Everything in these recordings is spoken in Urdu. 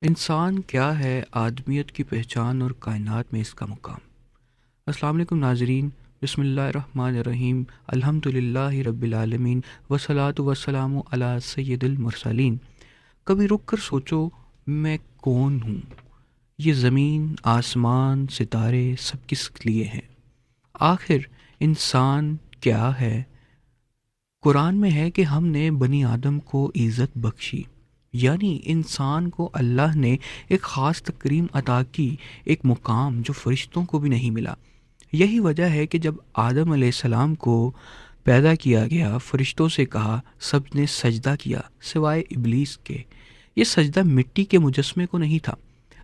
انسان کیا ہے، آدمیت کی پہچان اور کائنات میں اس کا مقام۔ السلام علیکم ناظرین، بسم اللہ الرحمن الرحیم، الحمد للہ رب العالمین، والصلاۃ والسلام علی سید المرسلین۔ کبھی رک کر سوچو، میں کون ہوں؟ یہ زمین، آسمان، ستارے سب کس لیے ہیں؟ آخر انسان کیا ہے؟ قرآن میں ہے کہ ہم نے بنی آدم کو عزت بخشی، یعنی انسان کو اللہ نے ایک خاص تکریم عطا کی، ایک مقام جو فرشتوں کو بھی نہیں ملا۔ یہی وجہ ہے کہ جب آدم علیہ السلام کو پیدا کیا گیا، فرشتوں سے کہا، سب نے سجدہ کیا سوائے ابلیس کے۔ یہ سجدہ مٹی کے مجسمے کو نہیں تھا،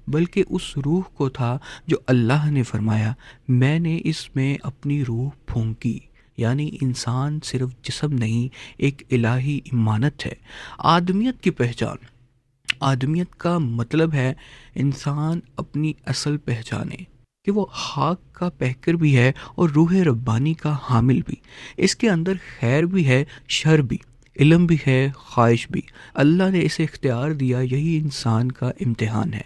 بلکہ اس روح کو تھا جو اللہ نے فرمایا، میں نے اس میں اپنی روح پھونکی۔ یعنی انسان صرف جسم نہیں، ایک الہی امانت ہے۔ آدمیت کی پہچان، آدمیت کا مطلب ہے انسان اپنی اصل پہچانے کہ وہ خاک کا پیکر بھی ہے اور روح ربانی کا حامل بھی۔ اس کے اندر خیر بھی ہے، شر بھی، علم بھی ہے، خواہش بھی۔ اللہ نے اسے اختیار دیا، یہی انسان کا امتحان ہے۔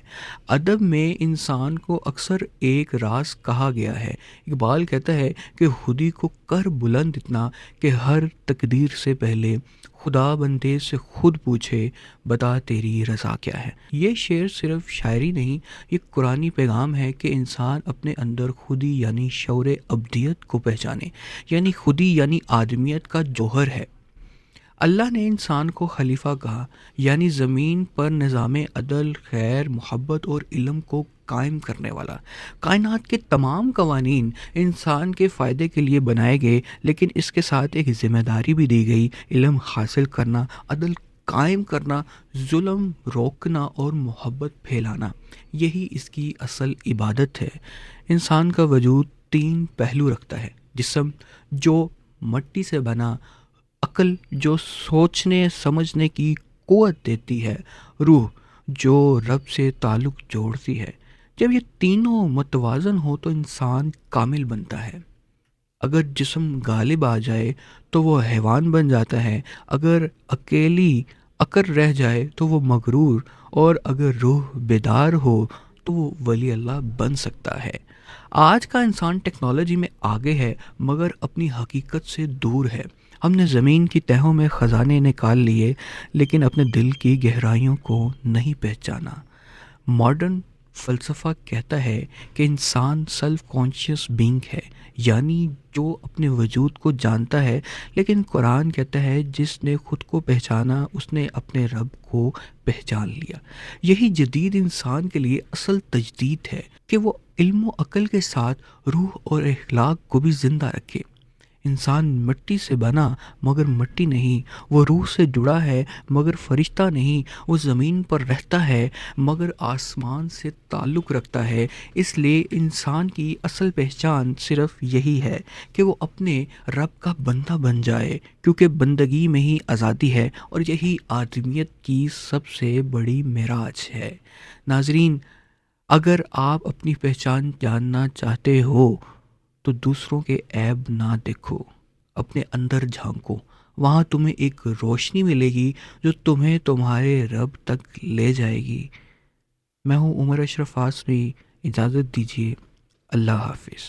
ادب میں انسان کو اکثر ایک راز کہا گیا ہے۔ اقبال کہتا ہے کہ خودی کو کر بلند اتنا کہ ہر تقدیر سے پہلے خدا بندے سے خود پوچھے، بتا تیری رضا کیا ہے۔ یہ شعر صرف شاعری نہیں، یہ قرآنی پیغام ہے کہ انسان اپنے اندر خودی یعنی شعور ابدیت کو پہچانے، یعنی خودی یعنی آدمیت کا جوہر ہے۔ اللہ نے انسان کو خلیفہ کہا، یعنی زمین پر نظام عدل، خیر، محبت اور علم کو قائم کرنے والا۔ کائنات کے تمام قوانین انسان کے فائدے کے لیے بنائے گئے، لیکن اس کے ساتھ ایک ذمہ داری بھی دی گئی، علم حاصل کرنا، عدل قائم کرنا، ظلم روکنا اور محبت پھیلانا۔ یہی اس کی اصل عبادت ہے۔ انسان کا وجود تین پہلو رکھتا ہے: جسم جو مٹی سے بنا، عقل جو سوچنے سمجھنے کی قوت دیتی ہے، روح جو رب سے تعلق جوڑتی ہے۔ جب یہ تینوں متوازن ہو تو انسان کامل بنتا ہے۔ اگر جسم غالب آ جائے تو وہ حیوان بن جاتا ہے، اگر اکیلی عقل رہ جائے تو وہ مغرور، اور اگر روح بیدار ہو تو وہ ولی اللہ بن سکتا ہے۔ آج کا انسان ٹیکنالوجی میں آگے ہے، مگر اپنی حقیقت سے دور ہے۔ ہم نے زمین کی تہوں میں خزانے نکال لیے، لیکن اپنے دل کی گہرائیوں کو نہیں پہچانا۔ ماڈرن فلسفہ کہتا ہے کہ انسان سیلف کانشیس بینگ ہے، یعنی جو اپنے وجود کو جانتا ہے، لیکن قرآن کہتا ہے جس نے خود کو پہچانا اس نے اپنے رب کو پہچان لیا۔ یہی جدید انسان کے لیے اصل تجدید ہے کہ وہ علم و عقل کے ساتھ روح اور اخلاق کو بھی زندہ رکھے۔ انسان مٹی سے بنا مگر مٹی نہیں، وہ روح سے جڑا ہے مگر فرشتہ نہیں، وہ زمین پر رہتا ہے مگر آسمان سے تعلق رکھتا ہے۔ اس لیے انسان کی اصل پہچان صرف یہی ہے کہ وہ اپنے رب کا بندہ بن جائے، کیونکہ بندگی میں ہی آزادی ہے، اور یہی آدمیت کی سب سے بڑی معراج ہے۔ ناظرین، اگر آپ اپنی پہچان جاننا چاہتے ہو تو دوسروں کے عیب نہ دیکھو، اپنے اندر جھانکو، وہاں تمہیں ایک روشنی ملے گی جو تمہیں تمہارے رب تک لے جائے گی۔ میں ہوں عمر اشرف آسری، اجازت دیجیے، اللہ حافظ۔